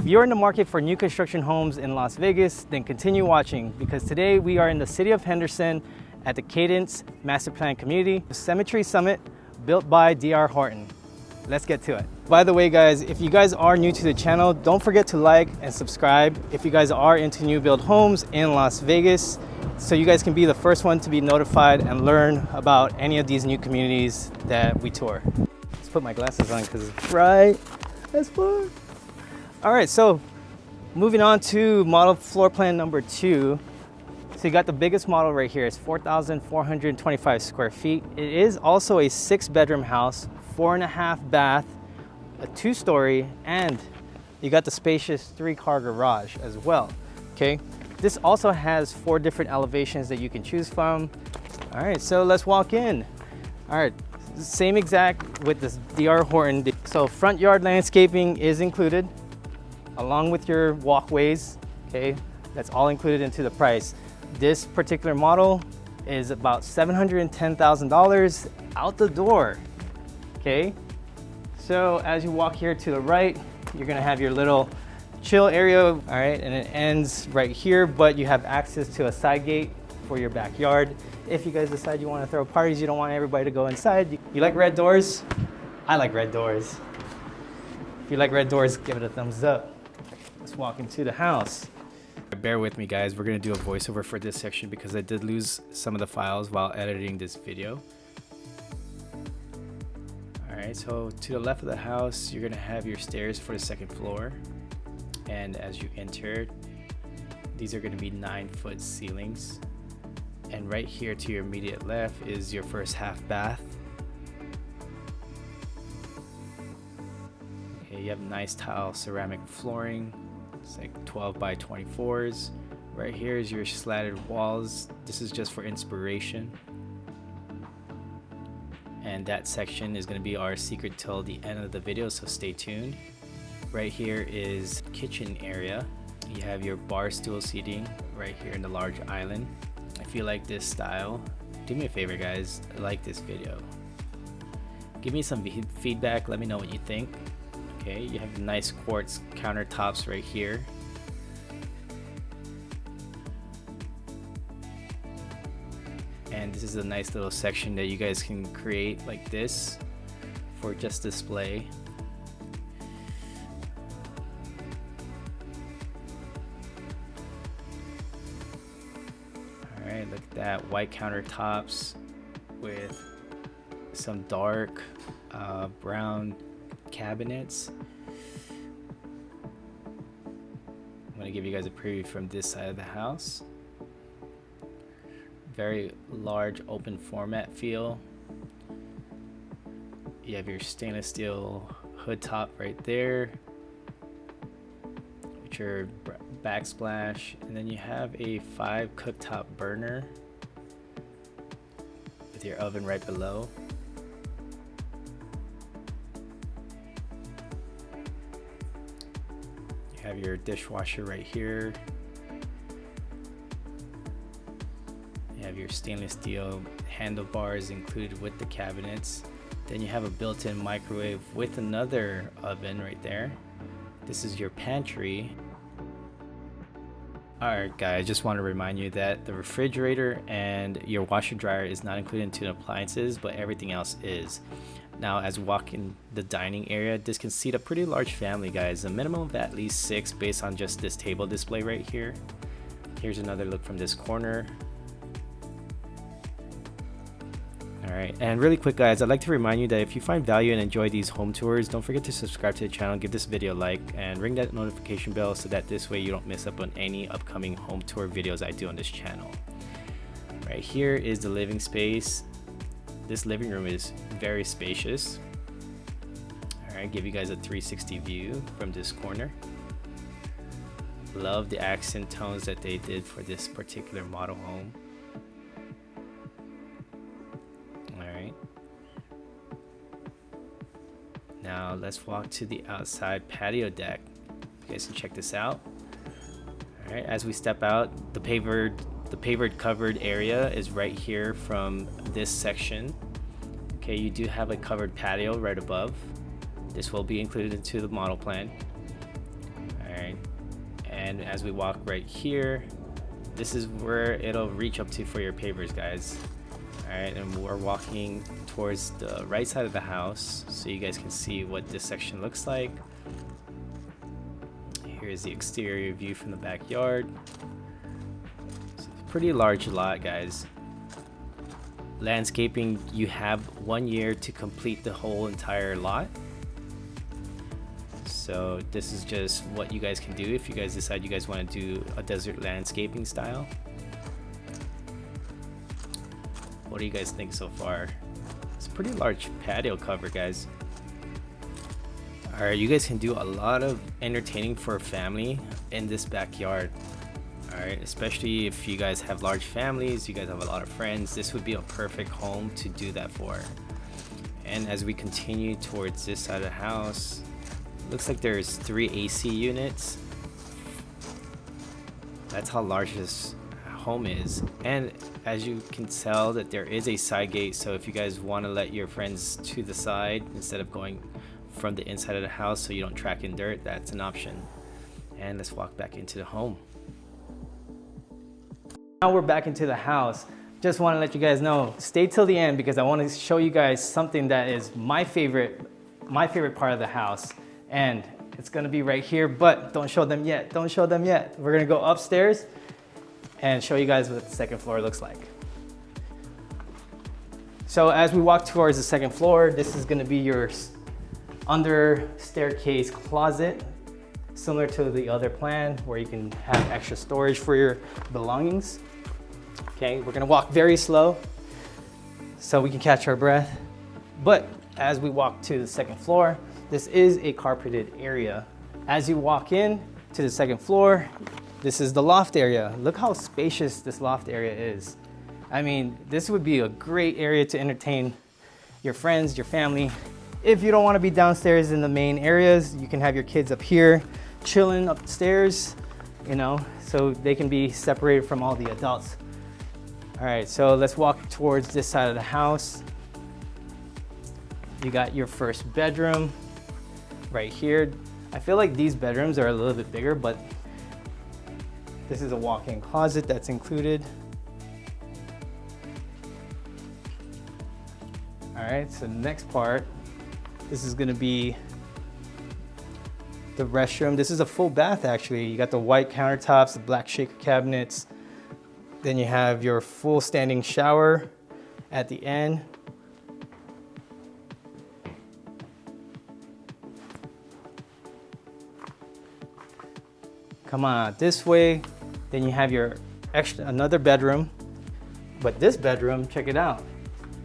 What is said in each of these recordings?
you're in the market for new construction homes in Las Vegas, then continue watching because today we are in the city of Henderson at the Cadence Master Plan Community Cemetery Summit built by D.R. Horton. Let's get to it. By the way, guys, if you guys are new to the channel, don't forget to like and subscribe if you guys are into new build homes in Las Vegas, so you guys can be the first one to be notified and learn about any of these new communities that we tour. Let's put my glasses on because it's bright as fuck. All right, so moving on to model floor plan number 2. So you got the biggest model right here. It's 4,425 square feet. It is also a 6-bedroom house, 4.5 bath, a 2-story, and you got the spacious 3-car garage as well. Okay, this also has 4 different elevations that you can choose from. All right, so let's walk in. All right, same exact with this D.R. Horton. So front yard landscaping is included along with your walkways. Okay, that's all included into the price. This particular model is about $710,000 out the door. Okay, so as you walk here to the right, you're gonna have your little chill area. All right, and it ends right here, but you have access to a side gate for your backyard. If you guys decide you want to throw parties, you don't want everybody to go inside. You like red doors? I like red doors. If you like red doors, give it a thumbs up. Let's walk into the house. Bear with me, guys. We're gonna do a voiceover for this section because I did lose some of the files while editing this video. Alright, so to the left of the house, you're gonna have your stairs for the 2nd floor. And as you enter, these are gonna be 9-foot ceilings. And right here to your immediate left is your first half bath. Okay, you have nice tile ceramic flooring. It's like 12 by 24s. Right here is your slatted walls. This is just for inspiration. And that section is going to be our secret till the end of the video, so stay tuned. Right here is kitchen area. You have your bar stool seating right here in the large island. If you like this style, do me a favor, guys, like this video. Give me some feedback, let me know what you think. Okay, you have nice quartz countertops right here. And this is a nice little section that you guys can create like this for just display. Alright, look at that, white countertops with some dark brown cabinets. I'm going to give you guys a preview from this side of the house. Very large open format feel. You have your stainless steel hood top right there with your backsplash, and then you have a 5 cooktop burner with your oven right below. You have your dishwasher right here. You have your stainless steel handlebars included with the cabinets. Then you have a built-in microwave with another oven right there. This is your pantry. Alright guys, just want to remind you that the refrigerator and your washer dryer is not included into the appliances, but everything else is. Now as we walk in the dining area, this can seat a pretty large family, guys. A minimum of at least 6 based on just this table display right here. Here's another look from this corner. Alright, and really quick, guys, I'd like to remind you that if you find value and enjoy these home tours, don't forget to subscribe to the channel, give this video a like, and ring that notification bell so that this way you don't miss up on any upcoming home tour videos I do on this channel. Right here is the living space. This living room is very spacious. Alright, give you guys a 360 view from this corner. Love the accent tones that they did for this particular model home. Alright. Now let's walk to the outside patio deck. You guys can check this out. Alright, as we step out, the pavered covered area is right here from this section. Okay, you do have a covered patio right above. This will be included into the model plan. Alright. And as we walk right here, this is where it'll reach up to for your pavers, guys. All right, and we're walking towards the right side of the house so you guys can see what this section looks like. Here's the exterior view from the backyard. It's a pretty large lot, guys. Landscaping, you have 1 year to complete the whole entire lot. So this is just what you guys can do if you guys decide you guys want to do a desert landscaping style. What do you guys think so far? It's a pretty large patio cover, guys. Alright, you guys can do a lot of entertaining for a family in this backyard. Alright, especially if you guys have large families, you guys have a lot of friends, this would be a perfect home to do that for. And as we continue towards this side of the house, looks like there's 3 AC units. That's how large this home is. And as you can tell that there is a side gate, so if you guys want to let your friends to the side instead of going from the inside of the house so you don't track in dirt, that's an option. And let's walk back into the home. Now we're back into the house. Just want to let you guys know, stay till the end because I want to show you guys something that is my favorite part of the house. And it's gonna be right here, but don't show them yet. Don't show them yet. We're gonna go upstairs and show you guys what the second floor looks like. So as we walk towards the second floor, this is gonna be your under staircase closet, similar to the other plan where you can have extra storage for your belongings. Okay, we're gonna walk very slow so we can catch our breath. But as we walk to the second floor, this is a carpeted area. As you walk in to the second floor, this is the loft area. Look how spacious this loft area is. I mean, this would be a great area to entertain your friends, your family. If you don't want to be downstairs in the main areas, you can have your kids up here chilling upstairs, you know, so they can be separated from all the adults. All right, so let's walk towards this side of the house. You got your first bedroom right here. I feel like these bedrooms are a little bit bigger, but this is a walk-in closet that's included. All right, so the next part, this is gonna be the restroom. This is a full bath actually. You got the white countertops, the black shaker cabinets. Then you have your full standing shower at the end. Come on out this way. Then you have your another bedroom. But this bedroom, check it out.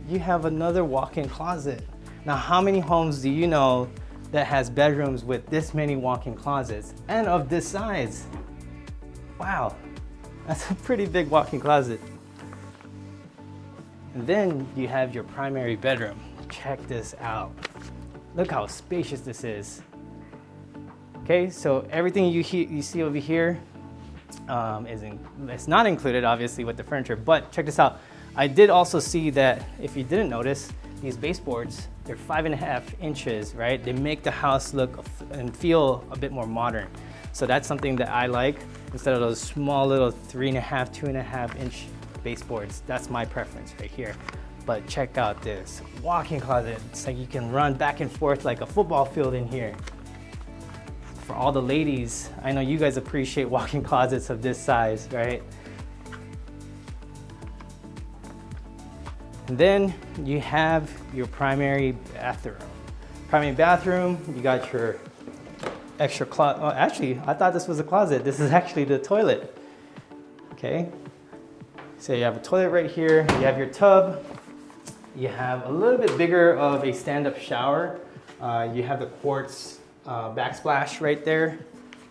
You have another walk-in closet. Now, how many homes do you know that has bedrooms with this many walk-in closets and of this size? Wow, that's a pretty big walk-in closet. And then you have your primary bedroom. Check this out. Look how spacious this is. Okay, so everything you see over here it's not included obviously with the furniture, but check this out. I did also see that, if you didn't notice, these baseboards, they're 5.5 inches, right? They make the house look and feel a bit more modern. So that's something that I like, instead of those small little 3.5, 2.5 inch baseboards. That's my preference right here. But check out this walk-in closet. It's like you can run back and forth like a football field in here. For all the ladies, I know you guys appreciate walk-in closets of this size, right? And then you have your primary bathroom. Primary bathroom, you got your extra closet. Oh, actually, I thought this was a closet. This is actually the toilet. Okay. So you have a toilet right here. You have your tub. You have a little bit bigger of a stand-up shower. You have the quartz backsplash right there.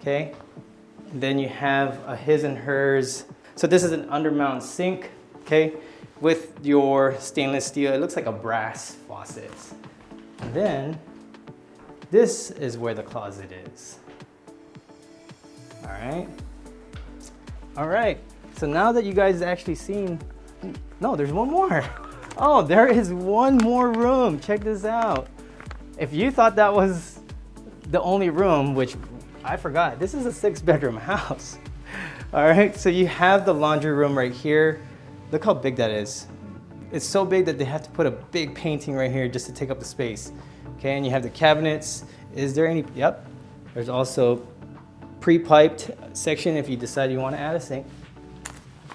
Okay. And then you have a his and hers. So this is an undermount sink. Okay. With your stainless steel, it looks like a brass faucet. And then this is where the closet is. All right. All right. So now that you guys actually seen, no, there's one more. Oh, there is one more room. Check this out. If you thought that was the only room, which I forgot, this is a 6-bedroom house. All right, so you have the laundry room right here. Look how big that is. It's so big that they have to put a big painting right here just to take up the space. Okay, and you have the cabinets. Is there any, yep. There's also pre-piped section if you decide you want to add a sink.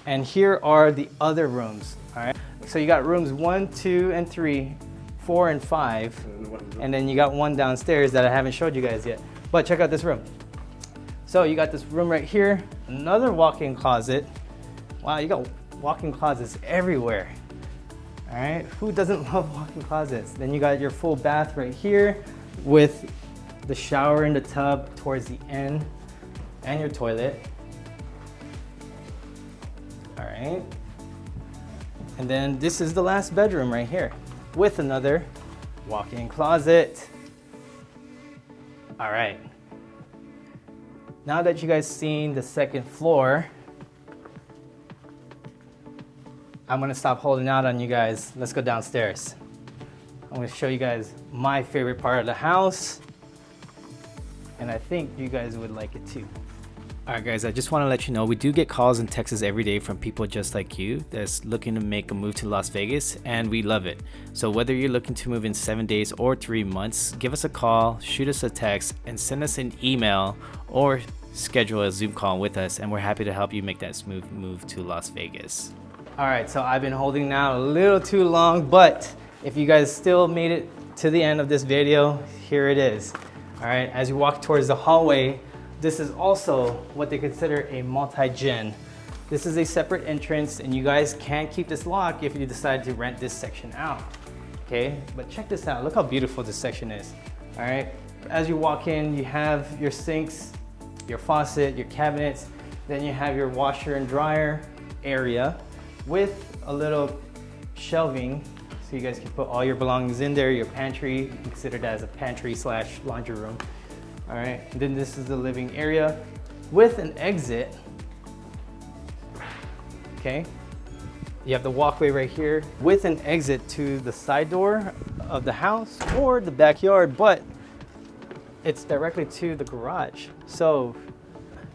And here are the other rooms, all right? So you got rooms 1, 2, and 3, 4, and 5. And then you got one downstairs that I haven't showed you guys yet. But check out this room. So you got this room right here, another walk-in closet. Wow, you got walk-in closets everywhere. All right, who doesn't love walk-in closets? Then you got your full bath right here with the shower in the tub towards the end and your toilet. All right. And then this is the last bedroom right here with another walk-in closet. All right. Now that you guys seen the second floor, I'm gonna stop holding out on you guys. Let's go downstairs. I'm gonna show you guys my favorite part of the house. And I think you guys would like it too. All right guys, I just wanna let you know, we do get calls and texts every day from people just like you that's looking to make a move to Las Vegas, and we love it. So whether you're looking to move in 7 days or 3 months, give us a call, shoot us a text, and send us an email or schedule a Zoom call with us, and we're happy to help you make that smooth move to Las Vegas. All right, so I've been holding out a little too long, but if you guys still made it to the end of this video, here it is. All right, as you walk towards the hallway, this is also what they consider a multi-gen. This is a separate entrance, and you guys can keep this locked if you decide to rent this section out, okay? But check this out, look how beautiful this section is, all right? As you walk in, you have your sinks, your faucet, your cabinets, then you have your washer and dryer area with a little shelving so you guys can put all your belongings in there, your pantry, you can consider that as a pantry slash laundry room. All right, and then this is the living area with an exit, okay? You have the walkway right here with an exit to the side door of the house or the backyard, but it's directly to the garage. So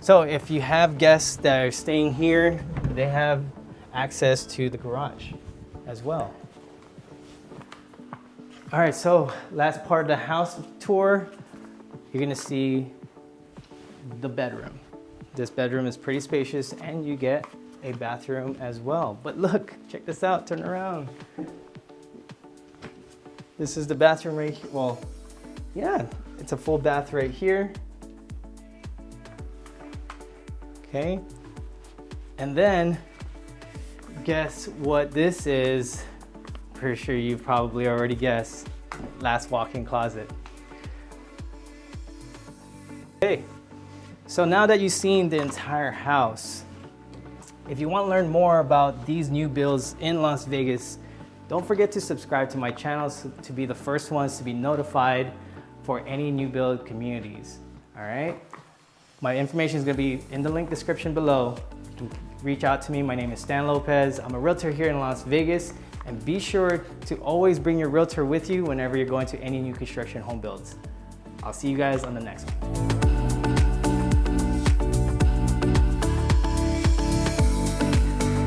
if you have guests that are staying here, they have access to the garage as well. All right, so last part of the house tour, you're gonna see the bedroom. This bedroom is pretty spacious, and you get a bathroom as well. But look, check this out, turn around. This is the bathroom right here. Well, yeah, it's a full bath right here. Okay, and then guess what this is? Pretty sure you've probably already guessed. Last walk-in closet. Okay, so now that you've seen the entire house, if you want to learn more about these new builds in Las Vegas, don't forget to subscribe to my channel to be the first ones to be notified for any new build communities, all right? My information is gonna be in the link description below. You can reach out to me. My name is Stan Lopez. I'm a realtor here in Las Vegas, and be sure to always bring your realtor with you whenever you're going to any new construction home builds. I'll see you guys on the next one.